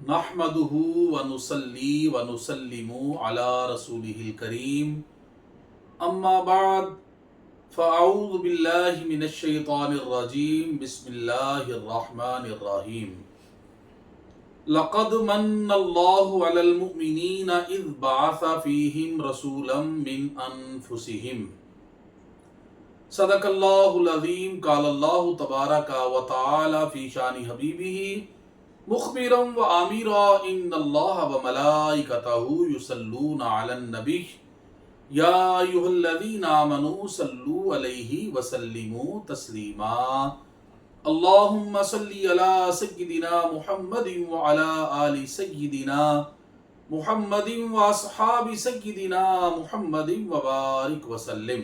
نحمدہ ونصلی ونسلم علی رسولہ الکریم اما بعد فاعوذ باللہ من الشیطان الرجیم بسم اللہ الرحمن الرحیم لقد من اللہ علی المؤمنین اذ بعث فیہم رسولا من انفسہم صدق اللہ العظیم قال اللہ تبارک و تعالی فی شان حبیبہ مخبرا و آمرا ان اللہ و ملائکتہ یصلون علی النبی یا ایھا الذین آمنوا صلوا علیہ وسلموا تسلیما اللہم صلی علی سیدنا محمد وعلی آل سیدنا محمد واصحاب سیدنا محمد وبارک وسلم۔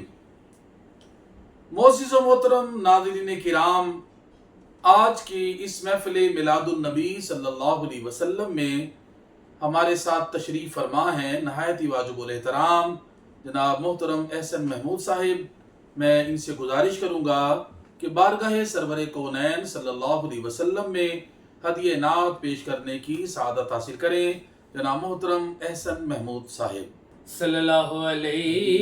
معزز و محترم ناظرین کرام، آج کی اس محفل میلاد النبی صلی اللہ علیہ وسلم میں ہمارے ساتھ تشریف فرما ہیں نہایت ہی واجب الاحترام جناب محترم احسن محمود صاحب۔ میں ان سے گزارش کروں گا کہ بارگاہ سرور کونین صلی اللہ علیہ وسلم میں ہدیہ نعت پیش کرنے کی سعادت حاصل کریں۔ جناب محترم احسن محمود صاحب۔ صلی اللہ علیہ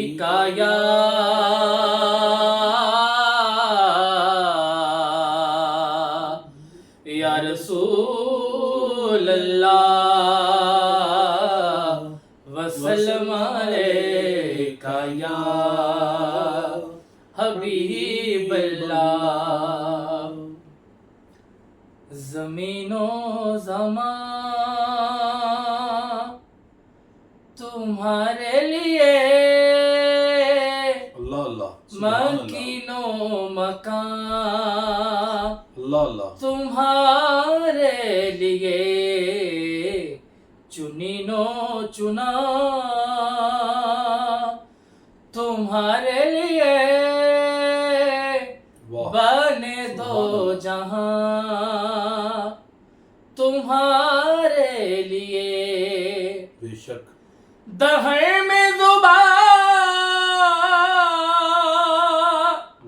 یا رسول اللہ وسلم علیکہ یا حبیب اللہ۔ زمین و زمان تمہارے لیے اللہ اللہ مکین و مکان اللہ اللہ تمہارے لیے چنین و چنا تمہارے لیے بنے دو جہاں تمہارے لیے بے شک دہے میں زبان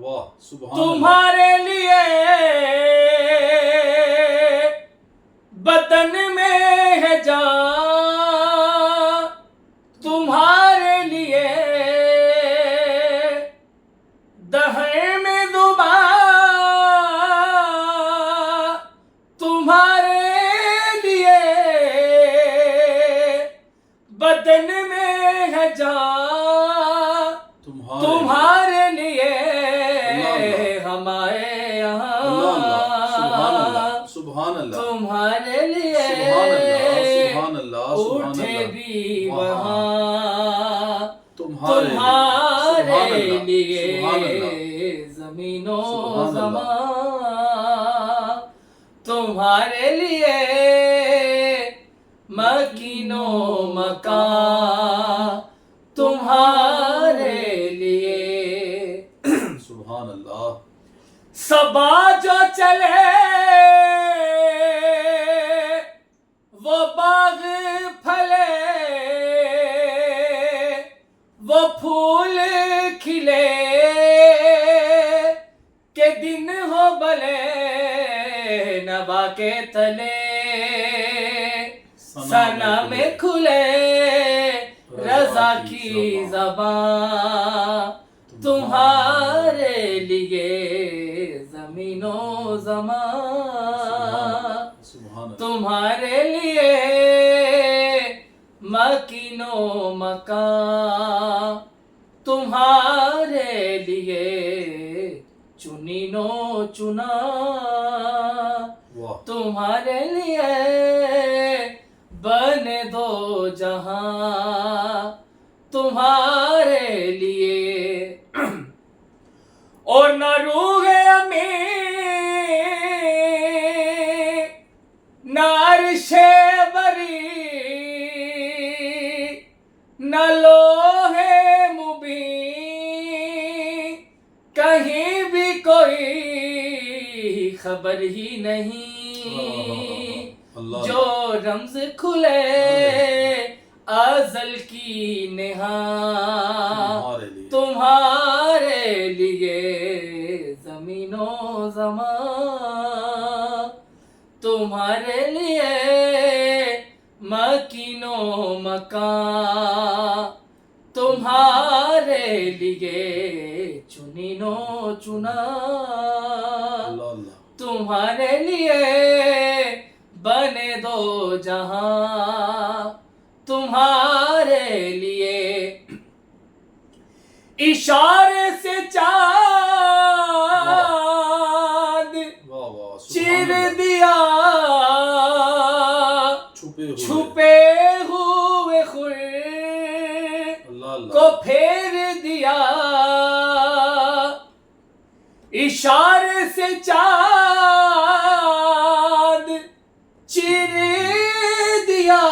واہ سبحان تمہارے لیے بدن میں ہے جان تمہارے لیے دہے میں زبان تمہارے لیے بدن میں ہے جان تمہارے لیے ہمارے یہاں سبحان اللہ تمہارے لیے سبحان اللہ اٹھے بھی وہاں تمہارے لیے زمین و زمان تمہارے لیے مکین و مکان تمہارے لیے سبحان اللہ۔ صبا جو چلے وہ باغ پھلے وہ پھول کھلے کہ دن ہو بلے نوا کے تلے ثنا میں کھلے رضا کی زبان تمہارے لیے زمین و زمان تمہارے لیے مکین و مکان تمہارے لیے چنین و چنا تمہارے لیے بنے دو جہاں تمہارے لیے اور نہ روح امین نہ عرش بری نہ لوح مبین کہیں بھی کوئی خبر ہی نہیں جو رمز کھلے ازل کی نہا تمہارے لیے زمین و زمان تمہارے لیے مکینو مکان تمہارے لیے چنینو چنا، اللہ اللہ تمہارے لیے بنے دو جہاں، تمہارے لیے اشارے سے چاند واہ واہ چیر دیا، چھپے ہوئے چھپے ہوئے خور اللہ اللہ کو پھیر دیا، اشارے سے چاند چیر دیا،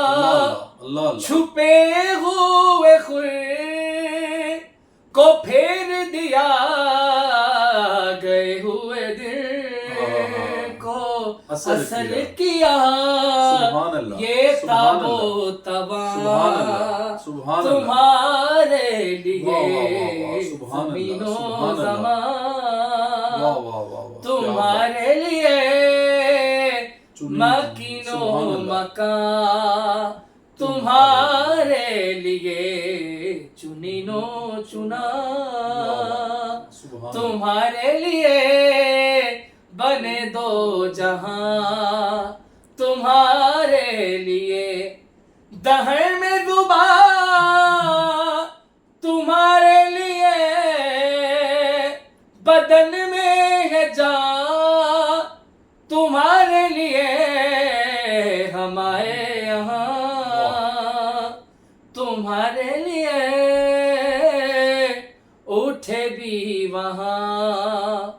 اللہ اللہ چھپے ہوئے خور کو پھیر دیا، گئے ہوئے دل کو اثر کیا، سبحان اللہ یہ سبحان تاب و اللہ تباں سبحان اللہ سبحان اللہ تمہارے لیے واہ واہ واہ سبحان زمین اللہ و سبحان اللہ زمان، واہ واہ واہ واہ تمہارے لیے مکین و سبحان اللہ مکان، تمہارے لیے چنین و چنا، سبحان تمہارے لیے بنے دو جہاں، تمہارے لیے دہن میں زبان، تمہارے لیے بدن میں ہے جان، تمہارے لیے ہم آئے یہاں، تمہارے لیے اٹھے بھی وہاں،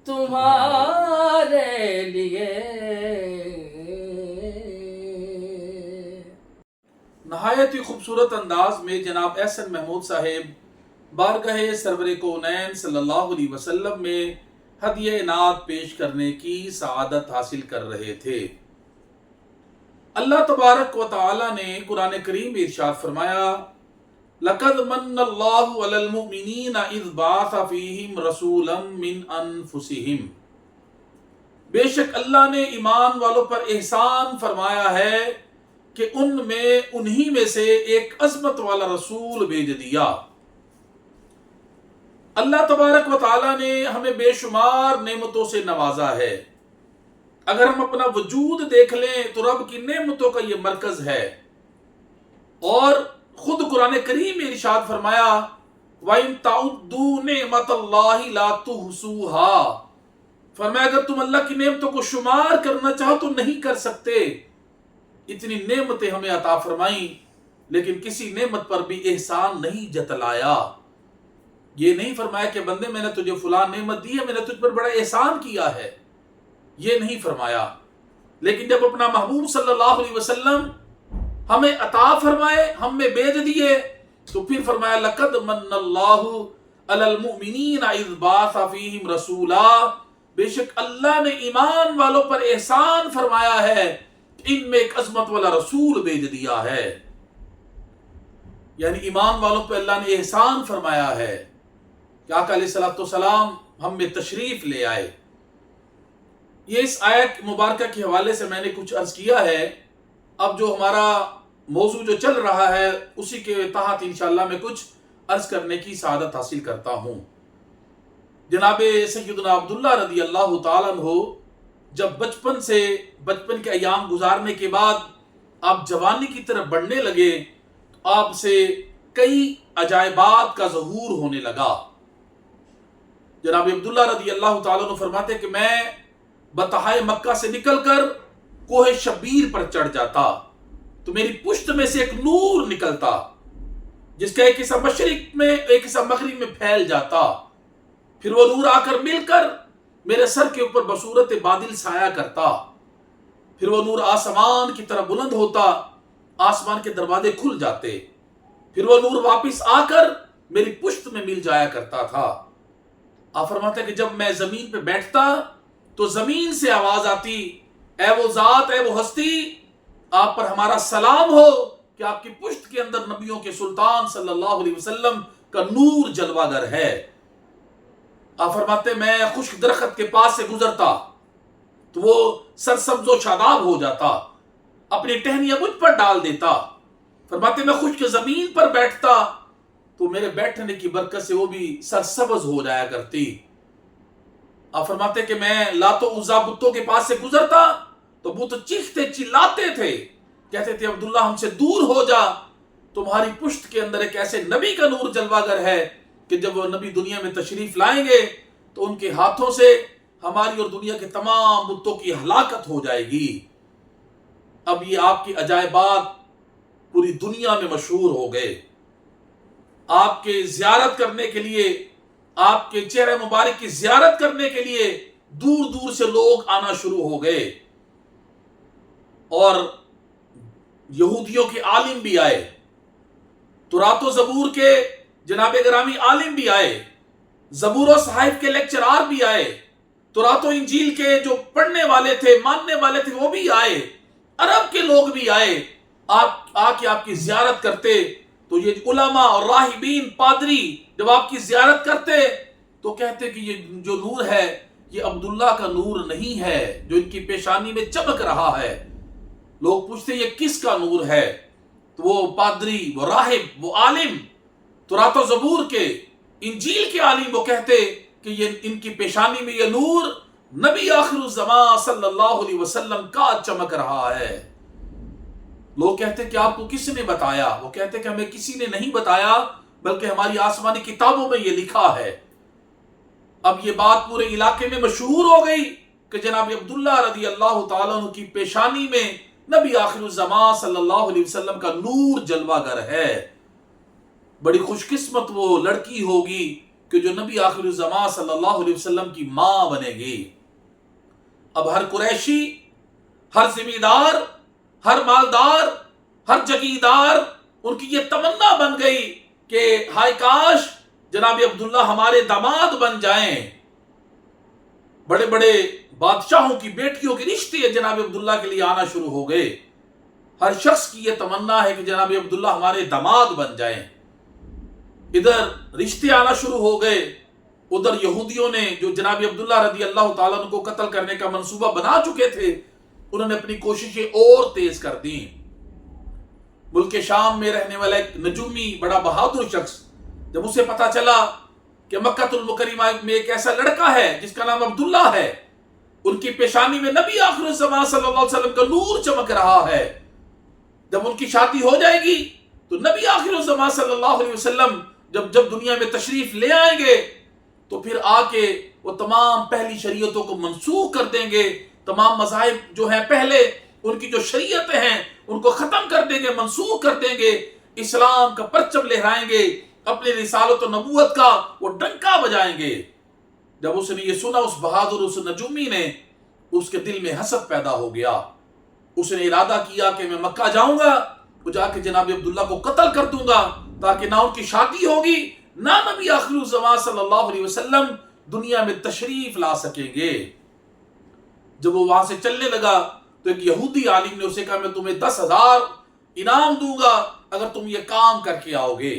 تمہارے لیے۔ نہایت ہی خوبصورت انداز میں جناب احسن محمود صاحب بارگاہ سرور کونین صلی اللہ علیہ وسلم میں ہدیہ نعت پیش کرنے کی سعادت حاصل کر رہے تھے۔ اللہ تبارک و تعالی نے قرآن کریم میں ارشاد فرمایا لَقَدْ مَنَّ اللَّهُ عَلَى الْمُؤْمِنِينَ إِذْ بَعَثَ فِيهِمْ رَسُولًا مِّنْ أَنفُسِهِمْ، بے شک اللہ نے ایمان والوں پر احسان فرمایا ہے کہ ان میں انہی میں سے ایک عظمت والا رسول بھیج دیا۔ اللہ تبارک و تعالی نے ہمیں بے شمار نعمتوں سے نوازا ہے۔ اگر ہم اپنا وجود دیکھ لیں تو رب کی نعمتوں کا یہ مرکز ہے، اور خود قرآن کریم میں ارشاد فرمایا وَإِن تَعُدُّوا نِعْمَةَ اللَّهِ لَا تُحْصُوهَا، فرمایا اگر تم اللہ کی نعمتوں کو شمار کرنا چاہو تو نہیں کر سکتے۔ اتنی نعمتیں ہمیں عطا فرمائیں لیکن کسی نعمت پر بھی احسان نہیں جتلایا۔ یہ نہیں فرمایا کہ بندے میں نے تجھے فلاں نعمت دی ہے، میں نے تجھ پر بڑا احسان کیا ہے، یہ نہیں فرمایا۔ لیکن جب اپنا محبوب صلی اللہ علیہ وسلم ہمیں عطا فرمائے، ہم میں بھیج دیے، تو پھر فرمایا لَقَدْ مَنَّ اللَّهُ عَلَى الْمُؤْمِنِينَ إِذْ بَعَثَ فِيهِمْ رَسُولًا، بے شک اللہ نے ایمان والوں پر احسان فرمایا ہے، ان میں ایک عظمت والا رسول بھیج دیا ہے۔ یعنی ایمان والوں پہ اللہ نے احسان فرمایا ہے کہ آقا علیہ السلام ہم میں تشریف لے آئے۔ یہ اس آیت مبارکہ کے حوالے سے میں نے کچھ عرض کیا ہے، اب جو ہمارا موضوع جو چل رہا ہے اسی کے تحت انشاءاللہ میں کچھ عرض کرنے کی سعادت حاصل کرتا ہوں۔ جناب سیدنا عبداللہ رضی اللہ تعالیٰ عنہ جب بچپن کے ایام گزارنے کے بعد آپ جوانی کی طرف بڑھنے لگے تو آپ سے کئی عجائبات کا ظہور ہونے لگا۔ جناب عبداللہ رضی اللہ تعالیٰ عنہ فرماتے کہ میں بطحائے مکہ سے نکل کر کوہ شبیر پر چڑھ جاتا تو میری پشت میں سے ایک نور نکلتا جس کا ایک حصہ مشرق میں ایک حصہ مغرب میں پھیل جاتا، پھر وہ نور آ کر مل کر میرے سر کے اوپر بصورت بادل سایہ کرتا، پھر وہ نور آسمان کی طرف بلند ہوتا، آسمان کے دروازے کھل جاتے، پھر وہ نور واپس آ کر میری پشت میں مل جایا کرتا تھا۔ آپ فرماتے ہیں کہ جب میں زمین پہ بیٹھتا تو زمین سے آواز آتی اے وہ ذات، اے وہ ہستی، آپ پر ہمارا سلام ہو کہ آپ کی پشت کے اندر نبیوں کے سلطان صلی اللہ علیہ وسلم کا نور جلوہ گر ہے۔ آپ فرماتے ہیں میں خشک درخت کے پاس سے گزرتا تو وہ سرسبز و شاداب ہو جاتا، اپنی ٹہنیاں مجھ پر ڈال دیتا. فرماتے میں خشک زمین پر بیٹھتا تو میرے بیٹھنے کی برکت سے وہ بھی سرسبز ہو جایا کرتی. آپ فرماتے کہ میں لات و عزا بتوں کے پاس سے گزرتا تو بت چیختے چلاتے تھے, کہتے تھے عبداللہ ہم سے دور ہو جا, تمہاری پشت کے اندر ایک ایسے نبی کا نور جلوہ گر ہے کہ جب وہ نبی دنیا میں تشریف لائیں گے تو ان کے ہاتھوں سے ہماری اور دنیا کے تمام بتوں کی ہلاکت ہو جائے گی. اب یہ آپ کی عجائبات پوری دنیا میں مشہور ہو گئے. آپ کے زیارت کرنے کے لیے, آپ کے چہرے مبارک کی زیارت کرنے کے لیے دور دور سے لوگ آنا شروع ہو گئے, اور یہودیوں کے عالم بھی آئے, تورات و زبور کے جناب گرامی عالم بھی آئے, زبور و صحائف کے لیکچرار بھی آئے, تورات و انجیل کے جو پڑھنے والے تھے, ماننے والے تھے, وہ بھی آئے, عرب کے لوگ بھی آئے. آ کے آپ کی زیارت کرتے تو یہ علماء اور راہبین, پادری جب آپ کی زیارت کرتے تو کہتے کہ یہ جو نور ہے یہ عبداللہ کا نور نہیں ہے جو ان کی پیشانی میں چمک رہا ہے. لوگ پوچھتے یہ کس کا نور ہے؟ تو وہ پادری, وہ راہب, وہ عالم, تورات و زبور کے, انجیل کے عالم, وہ کہتے کہ یہ ان کی پیشانی میں یہ نور نبی آخر الزمان صلی اللہ علیہ وسلم کا چمک رہا ہے. لوگ کہتے کہ آپ کو کس نے بتایا؟ وہ کہتے کہ ہمیں کسی نے نہیں بتایا بلکہ ہماری آسمانی کتابوں میں یہ لکھا ہے. اب یہ بات پورے علاقے میں مشہور ہو گئی کہ جناب عبداللہ رضی اللہ تعالیٰ عنہ کی پیشانی میں نبی آخر الزمان صلی اللہ علیہ وسلم کا نور جلوہ گر ہے. بڑی خوش قسمت وہ لڑکی ہوگی کہ جو نبی آخر الزمان صلی اللہ علیہ وسلم کی ماں بنے گی. اب ہر قریشی, ہر زمیندار, ہر مالدار, ہر جگیردار, ان کی یہ تمنا بن گئی کہ ہائے کاش جناب عبداللہ ہمارے داماد بن جائیں. بڑے بڑے بادشاہوں کی بیٹیوں کے رشتے جناب عبداللہ کے لیے آنا شروع ہو گئے. ہر شخص کی یہ تمنا ہے کہ جناب عبداللہ ہمارے داماد بن جائیں. ادھر رشتے آنا شروع ہو گئے, ادھر یہودیوں نے جو جناب عبداللہ رضی اللہ تعالیٰ عنہ کو قتل کرنے کا منصوبہ بنا چکے تھے انہوں نے اپنی کوششیں اور تیز کر دیں. ملک شام میں رہنے والا ایک نجومی بڑا بہادر شخص, جب اسے پتا چلا کہ مکہ المکرمہ میں ایک ایسا لڑکا ہے جس کا نام عبداللہ ہے, ان کی پیشانی میں نبی آخر الزمان صلی اللہ علیہ وسلم کا نور چمک رہا ہے, جب ان کی شادی ہو جائے گی تو نبی آخر الزمان صلی اللہ علیہ وسلم جب دنیا میں تشریف لے آئیں گے تو پھر آ کے وہ تمام پہلی شریعتوں کو منسوخ کر دیں گے, تمام مذاہب جو ہیں پہلے ان کی جو شریعتیں ہیں ان کو ختم کر دیں گے, منسوخ کر دیں گے, اسلام کا پرچم لہرائیں گے, اپنے رسالت و نبوت کا وہ ڈنکا بجائیں گے. جب اس نے یہ سنا اس بہادر, اس نجومی نے, اس کے دل میں حسد پیدا ہو گیا. اس نے ارادہ کیا کہ میں مکہ جاؤں گا, وہ جا کے جناب عبداللہ کو قتل کر دوں گا تاکہ نہ ان کی شادی ہوگی نہ نبی آخر الزمان صلی اللہ علیہ وسلم دنیا میں تشریف لا سکیں گے. جب وہ وہاں سے چلنے لگا تو ایک یہودی عالم نے اسے کہا میں تمہیں 10,000 انعام دوں گا اگر تم یہ کام کر کے آؤ گے.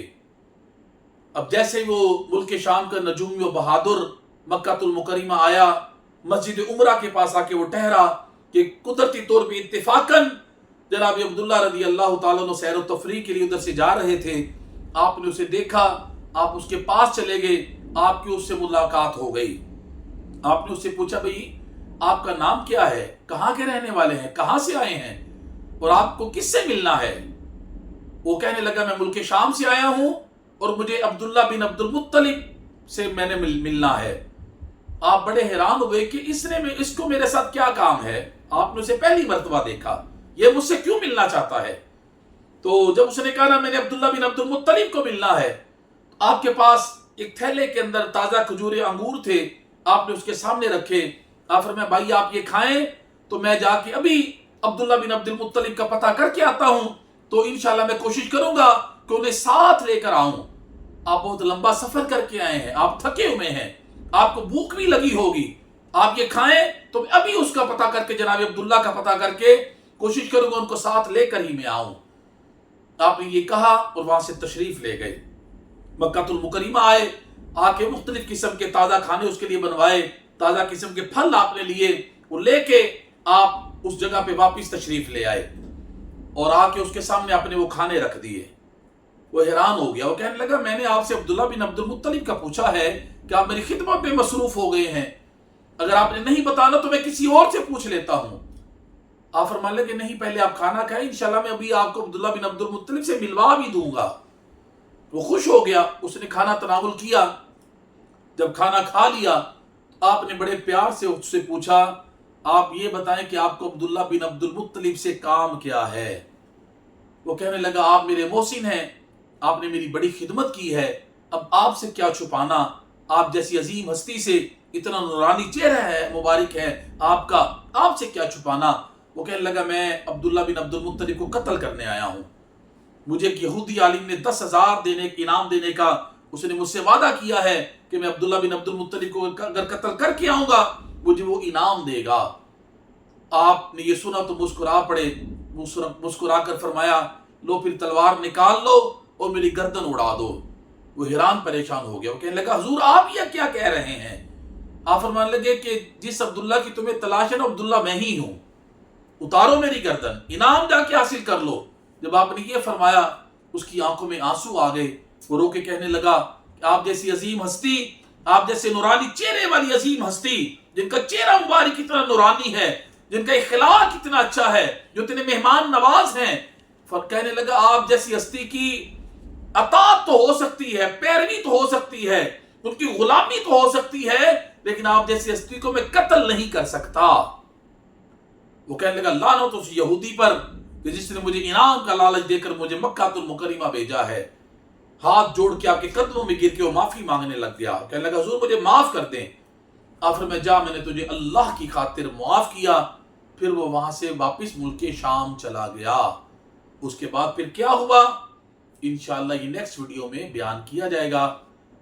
اب جیسے وہ ملک شام کا نجومی و بہادر مکہ المکرمہ آیا, مسجد عمرہ کے پاس آ کے وہ ٹھہرا کہ قدرتی طور پہ اتفاقاً جناب عبداللہ رضی اللہ تعالیٰ عنہ سیر و تفریح کے لیے ادھر سے جا رہے تھے. آپ نے اسے دیکھا, آپ اس کے پاس چلے گئے, آپ کی اس سے ملاقات ہو گئی. آپ نے اس سے پوچھا بھئی آپ کا نام کیا ہے, کہاں کے رہنے والے ہیں, کہاں سے آئے ہیں, اور آپ کو کس سے ملنا ہے؟ وہ کہنے لگا میں ملک شام سے آیا ہوں اور مجھے عبداللہ بن عبد المطلب سے میں نے ملنا ہے. آپ بڑے حیران ہوئے کہ اس کو میرے ساتھ کیا کام ہے, آپ نے اسے پہلی مرتبہ دیکھا, یہ مجھ سے کیوں ملنا چاہتا ہے؟ تو جب اس نے کہا نا میں نے عبداللہ بن عبد المطلب کو ملنا ہے, آپ کے پاس ایک تھیلے کے اندر تازہ کھجور انگور تھے, آپ نے اس کے سامنے رکھے. آپ فرمایا بھائی آپ یہ کھائیں تو میں جا کے ابھی عبداللہ بن عبد المطلب کا پتہ کر کے آتا ہوں, تو انشاءاللہ میں کوشش کروں گا کہ انہیں ساتھ لے کر آؤں. آپ بہت لمبا سفر کر کے آئے ہیں, آپ تھکے ہوئے ہیں, آپ کو بھوک بھی لگی ہوگی, آپ یہ کھائیں تو ابھی اس کا پتہ کر کے جناب عبداللہ کا پتہ کر کے کوشش کروں گا ان کو ساتھ لے کر ہی میں آؤں. آپ نے یہ کہا اور وہاں سے تشریف لے گئے. مکہ المکرمہ آئے, آ کے مختلف قسم کے تازہ کھانے اس کے لیے بنوائے, تازہ قسم کے پھل آپ نے لیے, وہ لے کے آپ اس جگہ پہ واپس تشریف لے آئے. اور آ کے اس کے سامنے اپنے وہ کھانے رکھ دیے۔ وہ حیران ہو گیا، وہ کہنے لگا میں نے آپ سے عبداللہ بن عبد المطلب کا پوچھا ہے کہ آپ میری خدمت میں مصروف ہو گئے ہیں، اگر آپ نے نہیں بتانا تو میں کسی اور سے پوچھ لیتا ہوں۔ آپ فرمانے لگے نہیں، پہلے آپ کھانا کھائیں، انشاءاللہ میں ابھی آپ کو عبداللہ بن عبد المطلب سے ملوا بھی دوں گا۔ وہ خوش ہو گیا، اس نے کھانا تناول کیا۔ جب کھانا کھا لیا آپ نے بڑے پیار سے اس سے پوچھا آپ یہ بتائیں کہ آپ کو عبداللہ بن عبد المطلب سے کام کیا ہے؟ وہ کہنے لگا آپ میرے محسن ہیں، آپ نے میری بڑی خدمت کی ہے، اب آپ سے کیا چھپانا، آپ جیسی عظیم ہستی سے اتنا نورانی چہرہ ہے مبارک ہے آپ کا، آپ سے کیا چھپانا۔ وہ کہنے لگا میں عبداللہ بن عبد المطلب کو قتل کرنے آیا ہوں، مجھے ایک یہودی عالم نے 10,000 انعام دینے کا اس نے مجھ سے وعدہ کیا ہے کہ میں عبداللہ بن عبد المطلب کو اگر قتل کر کے آؤں گا مجھے وہ انعام دے گا۔ آپ نے یہ سنا تو مسکرا پڑے، مسکرا کر فرمایا لو پھر تلوار نکال لو اور میری گردن اڑا دو۔ وہ حیران پریشان ہو گیا، وہ کہنے لگا حضور آپ یہ کیا کہہ رہے ہیں؟ آپ فرمانے لگے کہ جس عبداللہ کی تمہیں تلاش ہے نا عبداللہ میں ہی ہوں، اتارو میری گردن، انعام جا کے حاصل کر لو۔ جب آپ نے یہ فرمایا اس کی آنکھوں میں آنسو آ گئے، وہ رو کے کہنے لگا کہ آپ جیسی عظیم ہستی، آپ جیسے نورانی چہرے والی عظیم ہستی، جن کا چہرہ مبارک اتنا نورانی ہے، جن کا اخلاق اتنا اچھا ہے، جو اتنے مہمان نواز ہیں، کہنے لگا آپ جیسی ہستی کی اطاعت تو ہو سکتی ہے، پیروی تو ہو سکتی ہے، ان کی غلامی تو ہو سکتی ہے، لیکن آپ جیسی ہستی کو میں قتل نہیں کر سکتا۔ وہ کہنے لگا لعنت اس یہودی پر کہ جس نے مجھے انعام کا لالچ دے کر مجھے مکہ المکرمہ بھیجا ہے۔ ہاتھ جوڑ کے آپ کے قدموں میں گر کے وہ معافی مانگنے لگ گیا، کہنے لگا حضور مجھے معاف کر دیں۔ آخر میں جا میں نے تجھے اللہ کی خاطر معاف کیا۔ پھر وہ وہاں سے واپس ملک شام چلا گیا۔ اس کے بعد پھر کیا ہوا انشاءاللہ یہ نیکسٹ ویڈیو میں بیان کیا جائے گا۔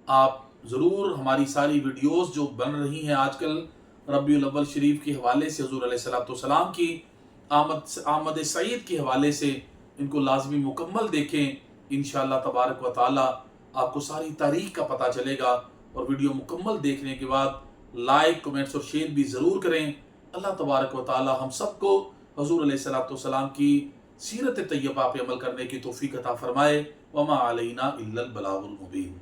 آپ ضرور ہماری ساری ویڈیوز جو بن رہی ہیں آج کل ربیع الاول شریف کے حوالے سے، حضور علیہ السلام کی آمد سعید کے حوالے سے، ان کو لازمی مکمل دیکھیں، انشاءاللہ تبارک و تعالی آپ کو ساری تاریخ کا پتہ چلے گا۔ اور ویڈیو مکمل دیکھنے کے بعد لائک، کمنٹس اور شیئر بھی ضرور کریں۔ اللہ تبارک و تعالی ہم سب کو حضور علیہ السلام کی سیرت طیبہ پہ عمل کرنے کی توفیق عطا فرمائے۔ وما علینا الا البلاغ المبین۔